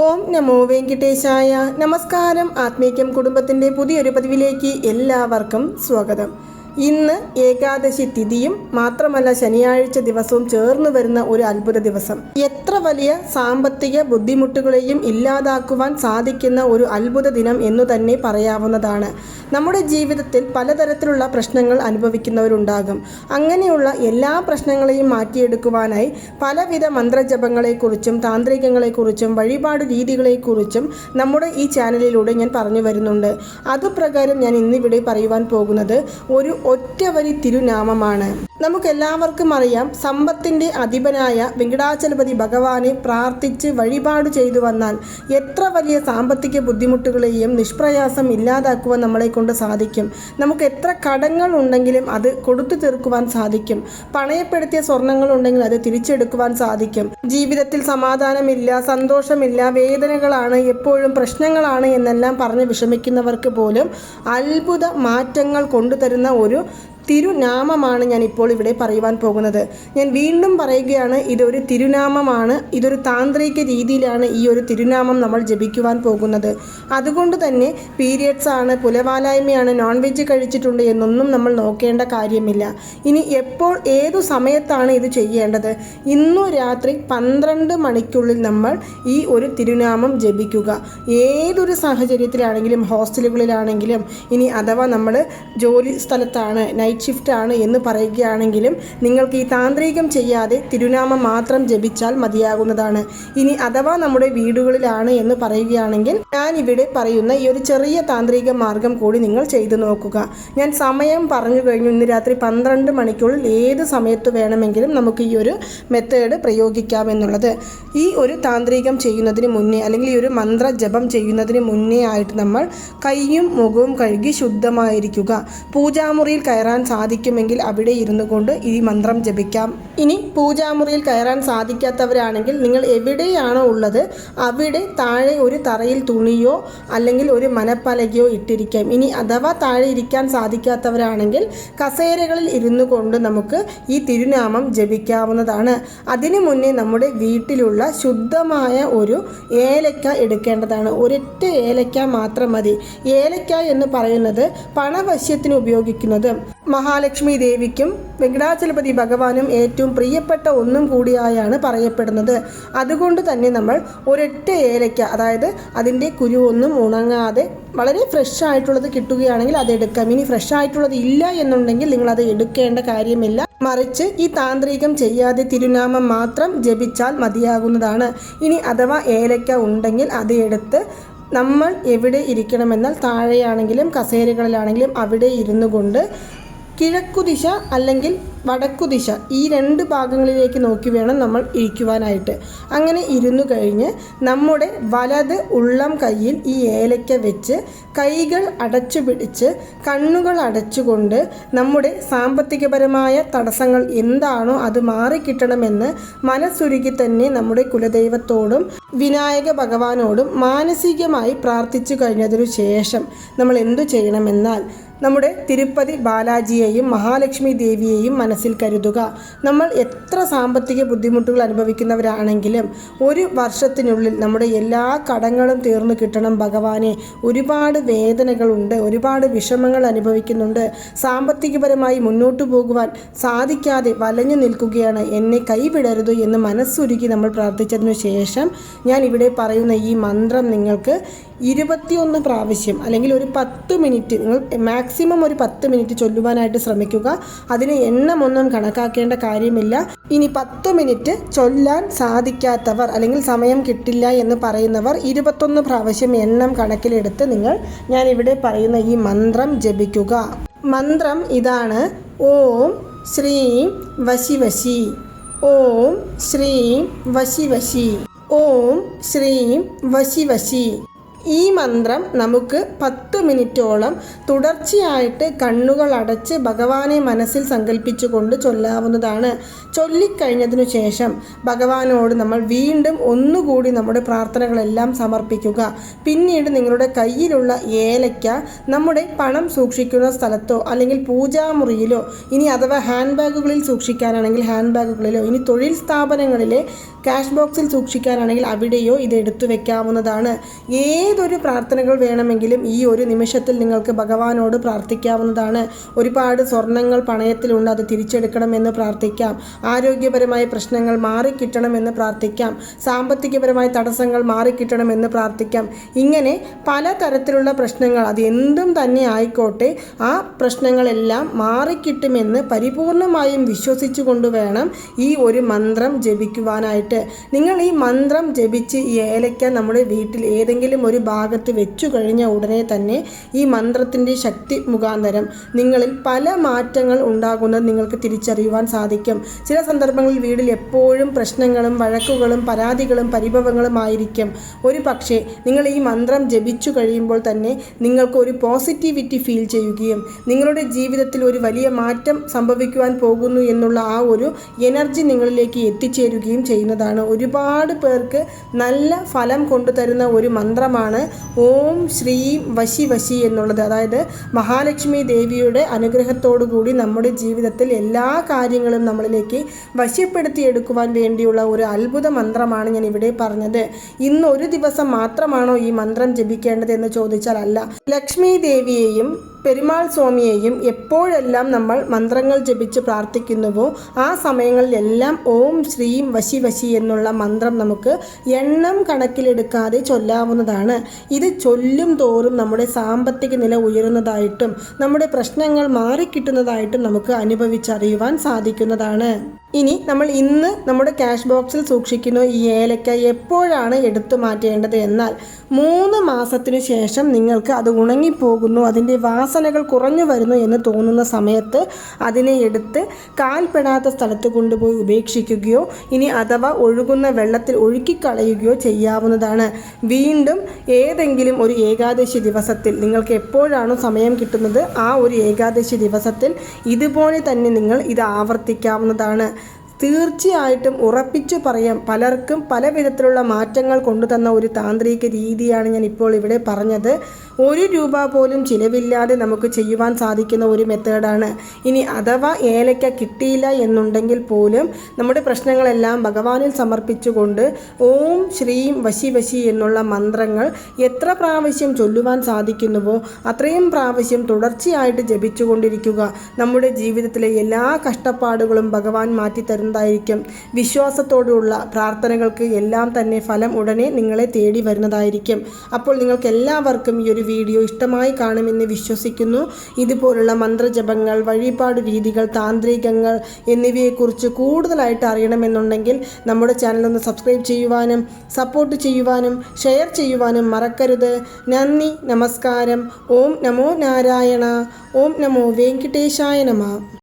ഓം നമോ വെങ്കിട്ടേശായ. നമസ്കാരം. ആത്മീകം കുടുംബത്തിൻ്റെ പുതിയൊരു പതിവിലേക്ക് എല്ലാവർക്കും സ്വാഗതം. ഇന്ന് ഏകാദശി തിഥിയും മാത്രമല്ല ശനിയാഴ്ച ദിവസവും ചേർന്ന് വരുന്ന ഒരു അത്ഭുത ദിവസം. എത്ര വലിയ സാമ്പത്തിക ബുദ്ധിമുട്ടുകളെയും ഇല്ലാതാക്കുവാൻ സാധിക്കുന്ന ഒരു അത്ഭുത ദിനം എന്നു തന്നെ പറയാവുന്നതാണ്. നമ്മുടെ ജീവിതത്തിൽ പലതരത്തിലുള്ള പ്രശ്നങ്ങൾ അനുഭവിക്കുന്നവരുണ്ടാകും. അങ്ങനെയുള്ള എല്ലാ പ്രശ്നങ്ങളെയും മാറ്റിയെടുക്കുവാനായി പലവിധ മന്ത്രജപങ്ങളെക്കുറിച്ചും താന്ത്രികങ്ങളെക്കുറിച്ചും വഴിപാട് രീതികളെക്കുറിച്ചും നമ്മുടെ ഈ ചാനലിലൂടെ ഞാൻ പറഞ്ഞു വരുന്നുണ്ട്. അതുപ്രകാരം ഞാൻ ഇന്നിവിടെ പറയുവാൻ പോകുന്നത് ഒരു ഒറ്റവരി തിരുനാമമാണ്. നമുക്കെല്ലാവർക്കും അറിയാം, സമ്പത്തിൻ്റെ അധിപനായ വെങ്കടാചലപതി ഭഗവാനെ പ്രാർത്ഥിച്ച് വഴിപാട് ചെയ്തു വന്നാൽ എത്ര വലിയ സാമ്പത്തിക ബുദ്ധിമുട്ടുകളെയും നിഷ്പ്രയാസം ഇല്ലാതാക്കുവാൻ നമ്മളെ കൊണ്ട് സാധിക്കും. നമുക്ക് എത്ര കടങ്ങൾ ഉണ്ടെങ്കിലും അത് കൊടുത്തു തീർക്കുവാൻ സാധിക്കും. പണയപ്പെടുത്തിയ സ്വർണങ്ങൾ ഉണ്ടെങ്കിൽ അത് തിരിച്ചെടുക്കുവാൻ സാധിക്കും. ജീവിതത്തിൽ സമാധാനമില്ല, സന്തോഷമില്ല, വേദനകളാണ്, എപ്പോഴും പ്രശ്നങ്ങളാണ് എന്നെല്ലാം പറഞ്ഞ് വിഷമിക്കുന്നവർക്ക് പോലും അത്ഭുത മാറ്റങ്ങൾ കൊണ്ടുതരുന്ന ഒരു തിരുനാമമാണ് ഞാൻ ഇപ്പോൾ ഇവിടെ പറയുവാൻ പോകുന്നത്. ഞാൻ വീണ്ടും പറയുകയാണ്, ഇതൊരു തിരുനാമമാണ്. ഇതൊരു താന്ത്രിക രീതിയിലാണ് ഈ ഒരു തിരുനാമം നമ്മൾ ജപിക്കുവാൻ പോകുന്നത്. അതുകൊണ്ട് തന്നെ പീരിയഡ്സ് ആണ്, പുലവാലായ്മയാണ്, നോൺ വെജ് കഴിച്ചിട്ടുണ്ട് എന്നൊന്നും നമ്മൾ നോക്കേണ്ട കാര്യമില്ല. ഇനി എപ്പോൾ ഏതു സമയത്താണ് ഇത് ചെയ്യേണ്ടത്? ഇന്നു രാത്രി 12 മണിക്കുള്ളിൽ നമ്മൾ ഈ ഒരു തിരുനാമം ജപിക്കുക. ഏതൊരു സാഹചര്യത്തിലാണെങ്കിലും, ഹോസ്റ്റലുകളിലാണെങ്കിലും, ഇനി അഥവാ നമ്മൾ ജോലി സ്ഥലത്താണ്, നൈറ്റ് ഷിഫ്റ്റ് ആണ് എന്ന് പറയുകയാണെങ്കിലും നിങ്ങൾക്ക് ഈ താന്ത്രികം ചെയ്യാതെ തിരുനാമം മാത്രം ജപിച്ചാൽ മതിയാകുന്നതാണ്. ഇനി അഥവാ നമ്മുടെ വീടുകളിലാണ് എന്ന് പറയുകയാണെങ്കിൽ ഞാൻ ഇവിടെ പറയുന്ന ഈ ഒരു ചെറിയ താന്ത്രിക മാർഗം കൂടി നിങ്ങൾ ചെയ്തു നോക്കുക. ഞാൻ സമയം പറഞ്ഞു കഴിഞ്ഞു. ഇന്ന് രാത്രി 12 മണിക്കുള്ളിൽ ഏത് സമയത്ത് വേണമെങ്കിലും നമുക്ക് ഈ ഒരു മെത്തേഡ് പ്രയോഗിക്കാമെന്നുള്ളത്. ഈ ഒരു താന്ത്രികം ചെയ്യുന്നതിന് മുന്നേ, അല്ലെങ്കിൽ ഈ ഒരു മന്ത്ര ജപം ചെയ്യുന്നതിന് മുന്നേ ആയിട്ട് നമ്മൾ കൈയും മുഖവും കഴുകി ശുദ്ധമായിരിക്കുക. പൂജാമുറിയിൽ കയറാൻ സാധിക്കുമെങ്കിൽ അവിടെ ഇരുന്നു കൊണ്ട് ഈ മന്ത്രം ജപിക്കാം. ഇനി പൂജാമുറിയിൽ കയറാൻ സാധിക്കാത്തവരാണെങ്കിൽ നിങ്ങൾ എവിടെയാണോ ഉള്ളത് അവിടെ താഴെ ഒരു തറയിൽ തുണിയോ അല്ലെങ്കിൽ ഒരു മനപ്പലകയോ ഇട്ടിരിക്കാം. ഇനി അഥവാ താഴെ ഇരിക്കാൻ സാധിക്കാത്തവരാണെങ്കിൽ കസേരകളിൽ ഇരുന്നു കൊണ്ട് നമുക്ക് ഈ തിരുനാമം ജപിക്കാവുന്നതാണ്. അതിനു മുന്നേ നമ്മുടെ വീട്ടിലുള്ള ശുദ്ധമായ ഒരു ഏലക്ക എടുക്കേണ്ടതാണ്. ഒരൊറ്റ ഏലക്ക മാത്രം മതി. ഏലക്ക എന്ന് പറയുന്നത് പണവശ്യത്തിന് ഉപയോഗിക്കുന്നത് മഹാലക്ഷ്മി ദേവിക്കും വെങ്കടാചലപതി ഭഗവാനും ഏറ്റവും പ്രിയപ്പെട്ട ഒന്നും കൂടിയായാണ് പറയപ്പെടുന്നത്. അതുകൊണ്ട് തന്നെ നമ്മൾ ഒരൊറ്റ ഏലക്ക, അതായത് അതിൻ്റെ കുരുവൊന്നും ഉണങ്ങാതെ വളരെ ഫ്രഷ് ആയിട്ടുള്ളത് കിട്ടുകയാണെങ്കിൽ അത് എടുക്കാം. ഇനി ഫ്രഷ് ആയിട്ടുള്ളത് ഇല്ല എന്നുണ്ടെങ്കിൽ നിങ്ങളത് എടുക്കേണ്ട കാര്യമില്ല. മറിച്ച് ഈ താന്ത്രികം ചെയ്യാതെ തിരുനാമം മാത്രം ജപിച്ചാൽ മതിയാകുന്നതാണ്. ഇനി അഥവാ ഏലക്ക ഉണ്ടെങ്കിൽ അത് എടുത്ത് നമ്മൾ എവിടെ ഇരിക്കണമെന്നാൽ താഴെയാണെങ്കിലും കസേരകളിലാണെങ്കിലും അവിടെ ഇരുന്നു കൊണ്ട് കിഴക്കുദിശ അല്ലെങ്കിൽ വടക്കുദിശ, ഈ 2 ഭാഗങ്ങളിലേക്ക് നോക്കി വേണം നമ്മൾ ഇരിക്കുവാനായിട്ട്. അങ്ങനെ ഇരുന്നു കഴിഞ്ഞ് നമ്മുടെ വലത് ഉള്ളം കയ്യിൽ ഈ ഏലക്ക വെച്ച് കൈകൾ അടച്ചു പിടിച്ച് കണ്ണുകൾ അടച്ചുകൊണ്ട് നമ്മുടെ സാമ്പത്തികപരമായ തടസ്സങ്ങൾ എന്താണോ അത് മാറിക്കിട്ടണമെന്ന് മനസ്സുരുകി തന്നെ നമ്മുടെ കുലദൈവത്തോടും വിനായക ഭഗവാനോടും മാനസികമായി പ്രാർത്ഥിച്ചു കഴിഞ്ഞതിനു ശേഷം നമ്മൾ എന്തു ചെയ്യണമെന്നാൽ നമ്മുടെ തിരുപ്പതി ബാലാജിയെയും മഹാലക്ഷ്മി ദേവിയെയും മനസ്സിൽ കരുതുക. നമ്മൾ എത്ര സാമ്പത്തിക ബുദ്ധിമുട്ടുകൾ അനുഭവിക്കുന്നവരാണെങ്കിലും ഒരു വർഷത്തിനുള്ളിൽ നമ്മുടെ എല്ലാ കടങ്ങളും തീർന്നു കിട്ടണം ഭഗവാനെ. ഒരുപാട് വേദനകളുണ്ട്, ഒരുപാട് വിഷമങ്ങൾ അനുഭവിക്കുന്നുണ്ട്, സാമ്പത്തികപരമായി മുന്നോട്ട് പോകുവാൻ സാധിക്കാതെ വലഞ്ഞു നിൽക്കുകയാണ്, എന്നെ കൈവിടരുത് എന്ന് മനസ്സുരുക്കി നമ്മൾ പ്രാർത്ഥിച്ചതിനു ശേഷം ഞാൻ ഇവിടെ പറയുന്ന ഈ മന്ത്രം നിങ്ങൾക്ക് 21 പ്രാവശ്യം അല്ലെങ്കിൽ ഒരു 10 മിനിറ്റ്, നിങ്ങൾ മാക്സിമം ഒരു 10 മിനിറ്റ് ചൊല്ലുവാനായിട്ട് ശ്രമിക്കുക. അതിന് എണ്ണമൊന്നും കണക്കാക്കേണ്ട കാര്യമില്ല. ഇനി 10 മിനിറ്റ് ചൊല്ലാൻ സാധിക്കാത്തവർ അല്ലെങ്കിൽ സമയം കിട്ടില്ല എന്ന് പറയുന്നവർ 21 പ്രാവശ്യം എണ്ണം കണക്കിലെടുത്ത് നിങ്ങൾ ഞാൻ ഇവിടെ പറയുന്ന ഈ മന്ത്രം ജപിക്കുക. മന്ത്രം ഇതാണ്: ഓം ശ്രീം വശി വശി, ഓം ശ്രീം വശി വശി, ഓം ശ്രീം വശി വശി. ഈ മന്ത്രം നമുക്ക് 10 മിനിറ്റോളം തുടർച്ചയായിട്ട് കണ്ണുകൾ അടച്ച് ഭഗവാനെ മനസ്സിൽ സങ്കല്പിച്ചുകൊണ്ട് ചൊല്ലാവുന്നതാണ്. ചൊല്ലിക്കഴിഞ്ഞതിനു ശേഷം ഭഗവാനോട് നമ്മൾ വീണ്ടും ഒന്നുകൂടി നമ്മുടെ പ്രാർത്ഥനകളെല്ലാം സമർപ്പിക്കുക. പിന്നീട് നിങ്ങളുടെ കയ്യിലുള്ള ഏലക്ക നമ്മുടെ പണം സൂക്ഷിക്കുന്ന സ്ഥലത്തോ അല്ലെങ്കിൽ പൂജാമുറിയിലോ, ഇനി അഥവാ ഹാൻഡ് ബാഗുകളിൽ സൂക്ഷിക്കാനാണെങ്കിൽ ഹാൻഡ് ബാഗുകളിലോ, ഇനി തൊഴിൽ സ്ഥാപനങ്ങളിലെ ക്യാഷ് ബോക്സിൽ സൂക്ഷിക്കാനാണെങ്കിൽ അവിടെയോ ഇത് എടുത്തു വെക്കാവുന്നതാണ്. ഏതൊരു പ്രാർത്ഥനകൾ വേണമെങ്കിലും ഈ ഒരു നിമിഷത്തിൽ നിങ്ങൾക്ക് ഭഗവാനോട് പ്രാർത്ഥിക്കാവുന്നതാണ്. ഒരുപാട് സ്വർണ്ണങ്ങൾ പണയത്തിലുണ്ട്, അത് തിരിച്ചെടുക്കണമെന്ന് പ്രാർത്ഥിക്കാം. ആരോഗ്യപരമായ പ്രശ്നങ്ങൾ മാറിക്കിട്ടണമെന്ന് പ്രാർത്ഥിക്കാം. സാമ്പത്തികപരമായ തടസ്സങ്ങൾ മാറിക്കിട്ടണമെന്ന് പ്രാർത്ഥിക്കാം. ഇങ്ങനെ പലതരത്തിലുള്ള പ്രശ്നങ്ങൾ, അത് എന്തും തന്നെ ആയിക്കോട്ടെ, ആ പ്രശ്നങ്ങളെല്ലാം മാറിക്കിട്ടുമെന്ന് പരിപൂർണമായും വിശ്വസിച്ചുകൊണ്ട് വേണം ഈ ഒരു മന്ത്രം ജപിക്കുവാനായിട്ട്. നിങ്ങൾ ഈ മന്ത്രം ജപിച്ച് ഈ ഏലയ്ക്ക നമ്മുടെ വീട്ടിൽ ഏതെങ്കിലും ഒരു ഭാഗത്ത് വെച്ചു കഴിഞ്ഞ ഉടനെ തന്നെ ഈ മന്ത്രത്തിൻ്റെ ശക്തി മുഖാന്തരം നിങ്ങളിൽ പല മാറ്റങ്ങൾ ഉണ്ടാകുന്നത് നിങ്ങൾക്ക് തിരിച്ചറിയുവാൻ സാധിക്കും. ചില സന്ദർഭങ്ങളിൽ വീട്ടിൽ എപ്പോഴും പ്രശ്നങ്ങളും വഴക്കുകളും പരാതികളും പരിഭവങ്ങളും ആയിരിക്കും. ഒരു പക്ഷേ നിങ്ങൾ ഈ മന്ത്രം ജപിച്ചു കഴിയുമ്പോൾ തന്നെ നിങ്ങൾക്ക് ഒരു പോസിറ്റിവിറ്റി ഫീൽ ചെയ്യുകയും നിങ്ങളുടെ ജീവിതത്തിൽ ഒരു വലിയ മാറ്റം സംഭവിക്കുവാൻ പോകുന്നു എന്നുള്ള ആ ഒരു എനർജി നിങ്ങളിലേക്ക് എത്തിച്ചേരുകയും ചെയ്യുന്നതാണ്. ഒരുപാട് പേർക്ക് നല്ല ഫലം കൊണ്ടുതരുന്ന ഒരു മന്ത്രമാണ് ഓം ശ്രീം വശി വശി എന്നുള്ളത്. അതായത് മഹാലക്ഷ്മി ദേവിയുടെ അനുഗ്രഹത്തോടു കൂടി നമ്മുടെ ജീവിതത്തിൽ എല്ലാ കാര്യങ്ങളും നമ്മളിലേക്ക് വശപ്പെടുത്തിയെടുക്കുവാൻ വേണ്ടിയുള്ള ഒരു അത്ഭുത മന്ത്രമാണ് ഞാൻ ഇവിടെ പറഞ്ഞത്. ഇന്ന് ഒരു ദിവസം മാത്രമാണോ ഈ മന്ത്രം ജപിക്കേണ്ടത് എന്ന് ചോദിച്ചാൽ അല്ല. ലക്ഷ്മി ദേവിയെയും പെരുമാൾ സ്വാമിയെയും എപ്പോഴെല്ലാം നമ്മൾ മന്ത്രങ്ങൾ ജപിച്ച് പ്രാർത്ഥിക്കുന്നുവോ ആ സമയങ്ങളിലെല്ലാം ഓം ശ്രീം വശി വശി എന്നുള്ള മന്ത്രം നമുക്ക് എണ്ണം കണക്കിലെടുക്കാതെ ചൊല്ലാവുന്നതാണ്. ഇത് ചൊല്ലും തോറും നമ്മുടെ സാമ്പത്തിക നില ഉയരുന്നതായിട്ടും നമ്മുടെ പ്രശ്നങ്ങൾ മാറിക്കിട്ടുന്നതായിട്ടും നമുക്ക് അനുഭവിച്ചറിയുവാൻ സാധിക്കുന്നതാണ്. ഇനി നമ്മൾ ഇന്ന് നമ്മുടെ ക്യാഷ് ബോക്സിൽ സൂക്ഷിക്കുന്ന ഈ ഏലക്ക എപ്പോഴാണ് എടുത്തു മാറ്റേണ്ടത് എന്നാൽ 3 മാസത്തിനു ശേഷം നിങ്ങൾക്ക് അത് ഉണങ്ങിപ്പോകുന്നു, അതിൻ്റെ വാസനകൾ കുറഞ്ഞു വരുന്നു എന്ന് തോന്നുന്ന സമയത്ത് അതിനെ എടുത്ത് കാൽപ്പെടാത്ത സ്ഥലത്ത് കൊണ്ടുപോയി ഉപേക്ഷിക്കുകയോ ഇനി അഥവാ ഒഴുകുന്ന വെള്ളത്തിൽ ഒഴുക്കിക്കളയുകയോ ചെയ്യാവുന്നതാണ്. വീണ്ടും ഏതെങ്കിലും ഒരു ഏകാദശി ദിവസത്തിൽ നിങ്ങൾക്ക് എപ്പോഴാണോ സമയം കിട്ടുന്നത് ആ ഒരു ഏകാദശി ദിവസത്തിൽ ഇതുപോലെ തന്നെ നിങ്ങൾ ഇത് ആവർത്തിക്കാവുന്നതാണ്. തീർച്ചയായിട്ടും ഉറപ്പിച്ചു പറയാം, പലർക്കും പല വിധത്തിലുള്ള മാറ്റങ്ങൾ കൊണ്ടുതന്ന ഒരു താന്ത്രിക രീതിയാണ് ഞാൻ ഇപ്പോൾ ഇവിടെ പറഞ്ഞത്. 1 രൂപ പോലും ചിലവില്ലാതെ നമുക്ക് ചെയ്യുവാൻ സാധിക്കുന്ന ഒരു മെത്തേഡാണ്. ഇനി അഥവാ ഏലയ്ക്ക കിട്ടിയില്ല എന്നുണ്ടെങ്കിൽ പോലും നമ്മുടെ പ്രശ്നങ്ങളെല്ലാം ഭഗവാനിൽ സമർപ്പിച്ചുകൊണ്ട് ഓം ശ്രീം വശി വശി എന്നുള്ള മന്ത്രങ്ങൾ എത്ര പ്രാവശ്യം ചൊല്ലുവാൻ സാധിക്കുന്നുവോ അത്രയും പ്രാവശ്യം തുടർച്ചയായിട്ട് ജപിച്ചുകൊണ്ടിരിക്കുക. നമ്മുടെ ജീവിതത്തിലെ എല്ലാ കഷ്ടപ്പാടുകളും ഭഗവാൻ മാറ്റിത്തരുന്നതായിരിക്കും. വിശ്വാസത്തോടുള്ള പ്രാർത്ഥനകൾക്ക് എല്ലാം തന്നെ ഫലം ഉടനെ നിങ്ങളെ തേടി വരുന്നതായിരിക്കും. അപ്പോൾ നിങ്ങൾക്ക് എല്ലാവർക്കും ഈ ഒരു വീഡിയോ ഇഷ്ടമായി കാണുമെന്ന് വിശ്വസിക്കുന്നു. ഇതുപോലുള്ള മന്ത്രജപങ്ങൾ, വഴിപാട് രീതികൾ, താന്ത്രികങ്ങൾ എന്നിവയെക്കുറിച്ച് കൂടുതലായിട്ട് അറിയണമെന്നുണ്ടെങ്കിൽ നമ്മുടെ ചാനൽ ഒന്ന് സബ്സ്ക്രൈബ് ചെയ്യുവാനും സപ്പോർട്ട് ചെയ്യുവാനും ഷെയർ ചെയ്യുവാനും മറക്കരുത്. നന്ദി, നമസ്കാരം. ഓം നമോ നാരായണ. ഓം നമോ വെങ്കിടേശായ നമഃ.